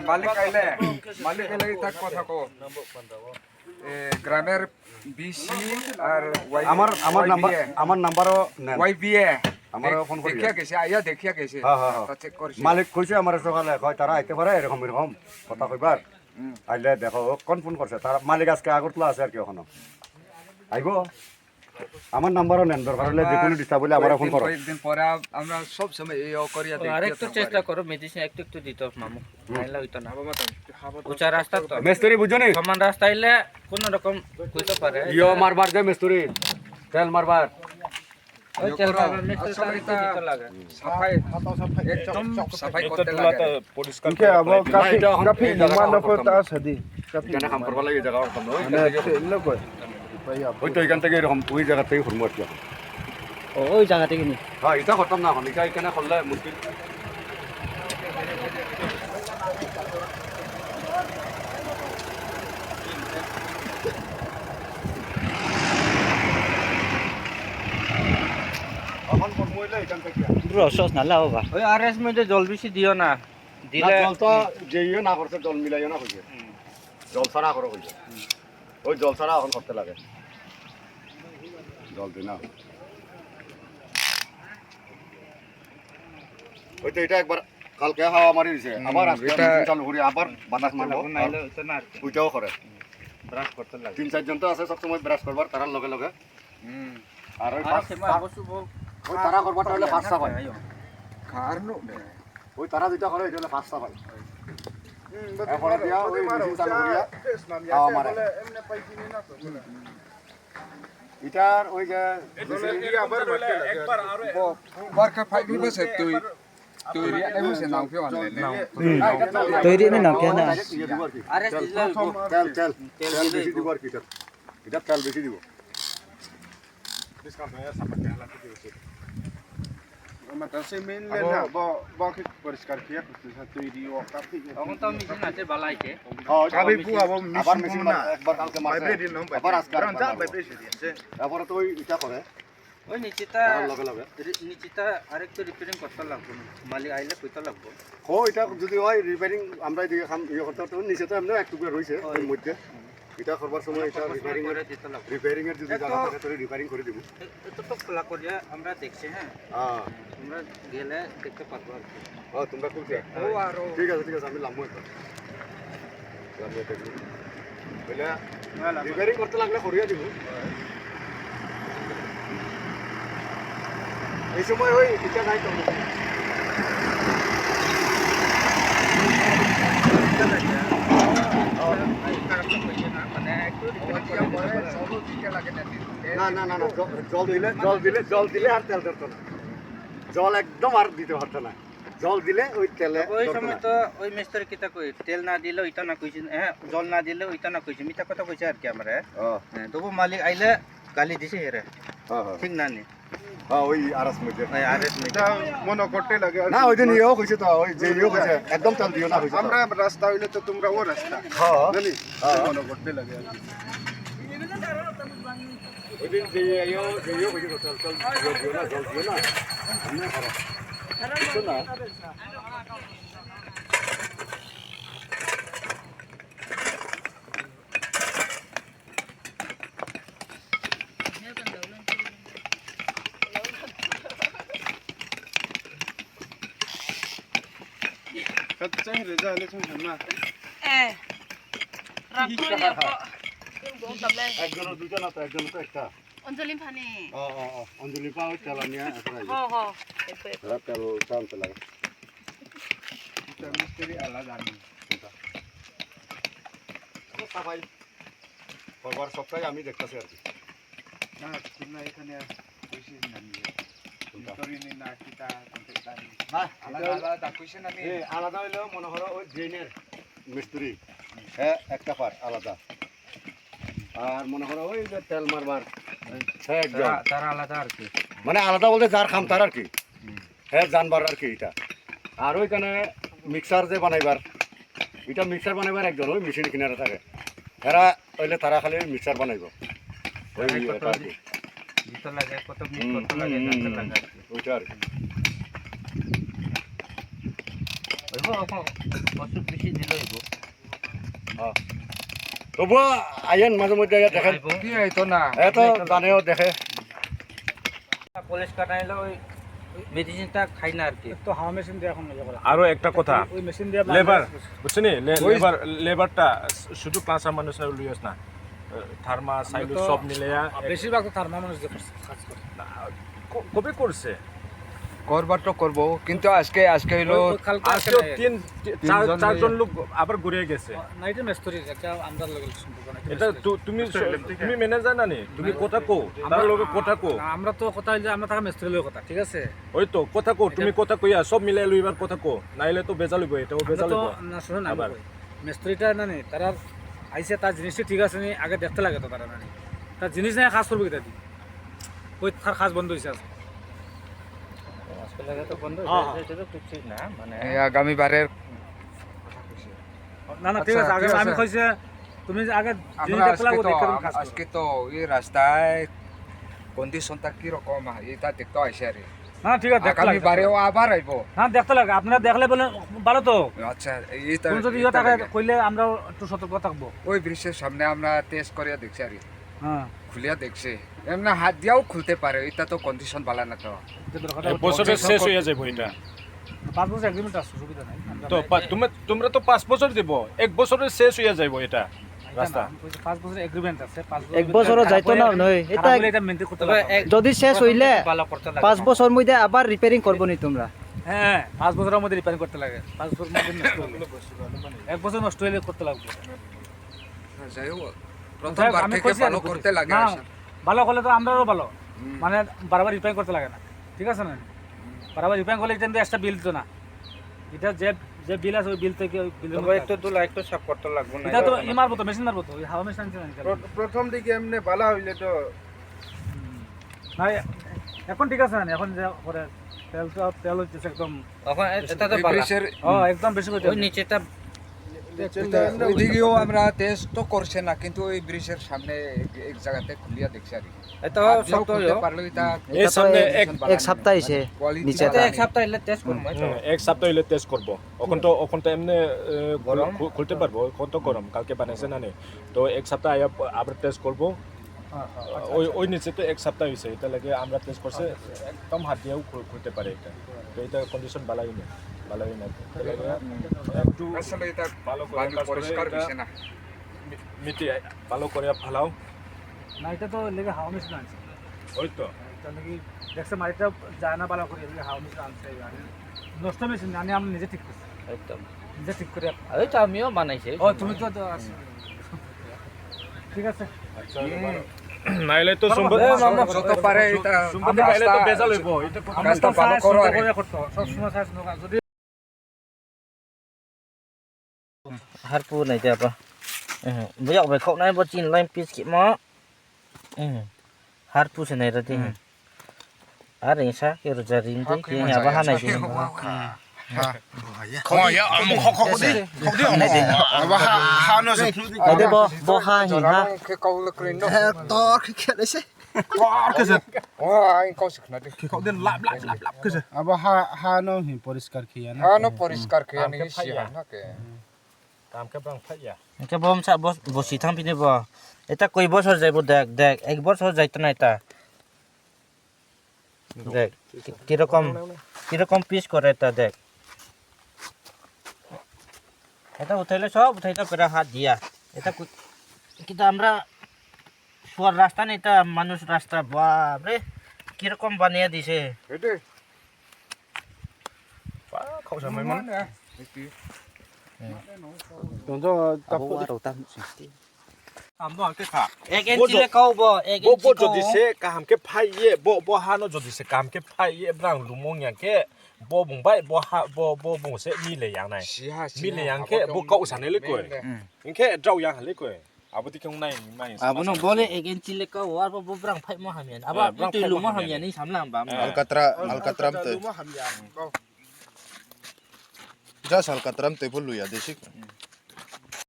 মালিক আইলে তাক কথা কো গ্রামের বিসি আর আমার নাম্বারও নেন ওয়াইবিএ আমারও ফোন করি দেখিয়া গেছে আইয়া দেখিয়া গেছে তা চেক করছি মালিক কইছে আমার সকালে কয় তারা আইতে পারে এরকম কথা কইবার আইলে দেখো কোন ফোন করছে তার মালিক আজকে আগরতলা আছে আর কি এখনো আইব আমার নাম্বারও নেন দরকার হলে যে কোনো ডিস্টার্ব হলে আমার ফোন করো কয়েকদিন পরে আমরা সব সময় এই করিয়া দেখি আরেকটু চেষ্টা করো মেডিসিন একটু দিত মামু নাইলে হইতো না উঁচা রাস্তা তো মিস্ত্রি বুঝনি সমান রাস্তা আইলে কোন রকম হইতে পারে ইয়ো মারবার দে মিস্ত্রি তেল মারবার ওই তেল মারবার মিস্ত্রি দিতে লাগে সাফাই একদম সাফাই করতে লাগে পরিষ্কার কে আবো কাফি নিমানো করতে আছে দি কেন কাম করবা লাগে জায়গা কম নয় মানে এলো কই ওই তো এখান থেকে এরকম ওই জায়গা থেকে ঘুরবো আর কি ওই জায়গা থেকে নি হ্যাঁ এটা খতম না এখন এটা এখানে করলে মুশকিল এখন করবো হইলে এখান থেকে রসস নালা বাবা ওই আরএস মধ্যে জল বেশি দিও না দিলে জল তো যেইও না করছে জল মিলাইও না কইছে জল ছাড়া করো কইছে ওই জল ছাড়া এখন করতে লাগে জল দিই না ওই তো এটা একবার কালকে হাওয়া মারি দিছে আবার আজকে চালু করি আবার বাতাস মারবো নাইলে হইতো না ওইটাও করে ব্রাশ করতে লাগে 3-4 জন তো আছে সব সময় ব্রাশ করবার তারার লগে লগে আর ওই আর সেমা বসু বল ওই তারা করবার হলে 5টা পায় কারণ ওই তারা যেটা করে এটা হলে 5টা পায় এরপরে দিয়া ওই মেশিন চালু করিয়া হাওয়া মারে এটার ওই যে বারকা ফাইবি বসে তুই রিয়া নাই বসে নাও কেউ আনলে তৈরি না কেন আরে তেল বেশি দিব আর কি এটা তেল বেশি দিব মাতাসে মেনলে না বাকি পরিষ্কার কিয়া করতে তৈরি ও কাফি এখন তো মেশিন আছে বালাইতে কাবি পু আবার আবার মেশিন মেশিন না একবার কালকে মারছে ভাইব্রেট নাও আবার আজকে রাঞ্জা ভাইব্রেট দিয়েছে তারপরে তো ওই এটা করে ওই নিচিতা তারার লগে লগে নিচিতা আরেকটু রিপেয়ারিং করতে লাগবে মালিক আইলে কইতে লাগবে ও এটা যদি হয় রিপেয়ারিং আমরা এদিকে কাম ইয়ে করতে তো নিচে তো এমনি একটু করে রয়েছে ওই মধ্যে এটা করবার সময় এটা রিপেয়ারিং এর যদি জায়গা থাকে তাহলে রিপেয়ারিং করে দিব এটা তো খোলা করিয়া আমরা দেখছি হ্যাঁ হ্যাঁ আমরা গেলে দেখতে পারবো আর কি ও তোমরা খুলছে ও আর ঠিক আছে আমি লামবো এটা লামবো দেখি বলে রিপেয়ারিং করতে লাগলে করিয়া দিব এই সময় ওই এটা নাই তো না জল দিলে আর তেল ধরতো না জল একদম আর দিতে পারতো না জল দিলে ওই তেলে ওই সময় তো ওই মিস্ত্রি কিতা কই তেল না দিলে ওইটা না কইছি হ্যাঁ জল না দিলে ওইটা না কইছি মিটা কথা কইছে আর কি আমরা হ্যাঁ তবু মালিক আইলে গালি দিছে হেরে ঠিক না নি ওই আরস মধ্যে আরএস মধ্যে মনে করতে লাগে না ওই দিন ইয়েও কইছে তো ওই যে ইয়েও কইছে একদম তেল দিও না কইছে আমরা রাস্তা হইলে তো তোমরা ও রাস্তা হ্যাঁ জানি মনে করতে লাগে ওই দিন যে ইয়েও কইছে তো তেল দিও না জল দিও না আমরা করো কিছু না কচ্চা হেলে যাইলে তুমি না একজন দুজন না তো একজন তো একটা অঞ্জলি ফানে অঞ্জলি পাও চালানিয়া এসরা হ হ তেল চালতে লাগে মিস্ত্রি আলাদা জানি সাফাই করবার সবটাই আমি দেখতেছি আর কি না তোমরা এখানে বেশি জানি মিস্ত্রি না কিটা কন্ট্রাক্টর আলাদা কইছেন আমি আলাদা হইলেও মনে করো ওই ড্রেনের মিস্ত্রি হ্যাঁ একটা পার আলাদা আর মনে করো ওই যে তেল মারবার হ্যাঁ একজন তারা আলাদা আর কি মানে আলাদা বলতে যার খাম তার আর কি হ্যাঁ জানবার আর কি এটা আর ওইখানে মিক্সার যে বানাইবার এটা মিক্সার বানাইবার একজন ওই মেশিন কিনারে থাকে এরা হইলে তারা খালি মিক্সার বানাইব ওই এটা আর কি দিতে লাগে কত মিনিট করতে লাগে জানতে লাগে আর কি ওইটা আর কি ওই ওষুধ বেশি দিলেই তবুও আইন মাঝে মধ্যে দেখেন কি হইতো না এত জানেও দেখে পুলিশ কাটাইলে ওই মেডিসিনটা খাই না আর কি তো হাওয়া মেশিন দিয়ে এখন ইয়ে করে আরো একটা কথা ওই মেশিন দিয়ে লেবার বুঝছেন লেবারটা শুধু ক্লাসের মানুষের লুইস না থার্মা সাইলু সব মিলিয়া বেশিরভাগ তো থার্মা মানুষ যে কাজ করে কবে করছে করবার তো করবো কিন্তু আজকে হইলো কালকে আজকে চারজন লোক আবার ঘুরে গেছে না এটা মেস্তরি একটা আন্দাজ লাগে সম্পর্ক না এটা তুমি ম্যানেজার না নি তুমি কথা কো তার লোকে কথা কো আমরা তো কথা হইলে আমরা তার মেস্তরি লোক কথা ঠিক আছে ওই তো কথা কো তুমি কথা কইয়া সব মিলাই লইবার কথা কো নাইলে তো বেজাল হইব এটাও বেজাল তো হইব না শুনুন আবার। মেস্তরিটা না নি তারা আইসে তার জিনিসটা ঠিক আছে নি আগে দেখতে লাগে তো তারা না নি তার জিনিস নাই কাজ করবে কিতা দি ওই তার কাজ বন্ধ হইছে আছে আজকে লাগে তো বন্ধ হ্যাঁ, হয়েছে এটা তো ঠিক না মানে এই আগামী বারের না না ঠিক আছে আচ্ছা, আগে ঠিক আমি আছে। কইছে তুমি যে আগে জিনিস আমরা দেখতে লাগো দেখতে কাজ করবে। আজকে তো এই রাস্তায় কন্ডিশনটা কি রকম এটা দেখতে আইসে আরে না ঠিক আছে দেখতে আগামী লাগে বারেও আবার আইবো না দেখতে লাগে আপনারা দেখলে বলে ভালো তো আচ্ছা এইটা তুমি যদি ইয়ে থাকে কইলে আমরা একটু সতর্ক থাকবো ওই ব্রিজের সামনে আমরা টেস্ট করিয়া দেখছি আরে হ্যাঁ খুলিয়া দেখছি এমনি হাত দিয়াও খুলতে পারে এটা তো কন্ডিশন ভালো না তো বছরে শেষ হইয়া যাইব এটা 5 বছর এগ্রিমেন্ট আছে সুবিধা নাই তো তোমরা তো 5 বছর দিব 1 বছরে শেষ হইয়া যাইব এটা রাস্তা 5 বছর এগ্রিমেন্ট আছে 5 বছর এক বছরও যাইতো না নয় এটা এটা মেনটেন করতে তবে লাগে যদি শেষ হইলে ভালো করতে লাগে 5 বছর মধ্যে আবার রিপেয়ারিং করবো নি তোমরা হ্যাঁ 5 বছরের মধ্যে রিপেয়ারিং করতে লাগে 5 বছর মধ্যে নষ্ট হলে 1 বছর নষ্ট হলে করতে লাগবে যাই হোক প্রথমবার আমি থেকে কইছি ভালো আর করতে লাগে না, আশা। ভালো করলে তো আমরাও ভালো মানে বারবার রিপেয়ারিং করতে লাগে না ঠিক আছে না বারবার রিপেয়ারিং করলে এটা এক্সট্রা বিল তো না এটা যে বিল আছে ওই বিল থেকে ওই বিলের তবে একটু দুলা একটু সাফ করতে লাগবে না এটা তো ই মারবো তো মেশিন মারবো তো ওই হাওয়া মেশিন আনছে না প্রথম দিকে এমনি ভালো হইলে তো না এখন ঠিক আছে না এখন যে করে তেল হচ্ছে একদম এখন এটা তো এই ভালো ব্রিজের একদম বেশি করে ওই নিচেটা ওইদিকেও আমরা টেস্ট তো করছে না কিন্তু ওই ব্রিজের সামনে এক জায়গাতে খুলিয়া দেখছি আর কি। এটা হাত দিয়েও শক্ত খুলতে হইও পারলে এটা এই সামনে এক সপ্তাহ হইছে quality নিচে ভালো। এটা এক সপ্তাহ হইলে টেস্ট করব এক সপ্তাহ হইলে টেস্ট করব এখন তো এমনি গরম? খুলতে পারবো এখন তো গরম কালকে বানাইছে না নে তো এক সপ্তাহ আবার টেস্ট করব ওই নিচে তো এক সপ্তাহ হয়েছে এটা লাগে আমরা টেস্ট করছে একদম হাত দিয়েও খুলতে পারে এটা তো এটা কন্ডিশন ভালোই না একটু আসলে এটা ভালো করে ভালো কাজ করে পরিষ্কার এটা হইছে না মিটি ভালো করে ফালাও না এটা তো লেগে হাওয়া মেশিন আনছে ওই তো এটা নাকি দেখছে মাটিটা যায় না ভালো করে লেগে হাওয়া মেশিন আনছে নষ্ট মেশিন আমি আমি নিজে ঠিক করছি একদম নিজে ঠিক করে ওইটা আমিও বানাইছি ও তুমি তো ঠিক আছে নাইলে তো যত পারে এটা নাইলে তো বেজাল হইব এটা কাজটা ভালো করো আর সবসময় সাইজ নোকা যদি harpu này chưa apa bây giờ phải khâu này bao chín lên piece kỹ mó harpu thế này rồi thì à đấy sao cái rồi giờ rim đấy cái nhà bác này thì এই দে ব হা হি হা cái câu lực lên đó to cái kia đấy chứ anh câu sức nó đi আবার হা no হি পরিষ্কার খিয়া না হ্যাঁ nó পরিষ্কার খেয়ে নিয়ে শিয়া না কে কাম কে বাং ফাইয়া cái bom sao bos bosi thang pin bo এটা কই বছর যাইব দেখ দেখ এক বছর যাইতো না এটা দেখ কিরকম পিস করে এটা দেখ এটা উঠাইলে সব উঠাইতে পেরা হাত দিয়া এটা কিন্তু আমরা শোয়ার রাস্তা নেই এটা মানুষ রাস্তা বাপরে কিরকম বানিয়ে দিছে এটা খাও সময় মান আমনো আকে খা এক ইঞ্চিলে কও এক bo inch jodi se kam ke phai ye bo hano jodi se kam ke phai ye brang lumong yang ke bo bung bai bo bung se mi le yang nai Shia mi le yang ke bo kau san le ko in ke draw yang le ko aboti kong nai mai abuno bole ek inciile kau war bo brang phai mo hamian aba tu lu mo hamian ni samlang bam alcatram te jas alcatram te puluya desik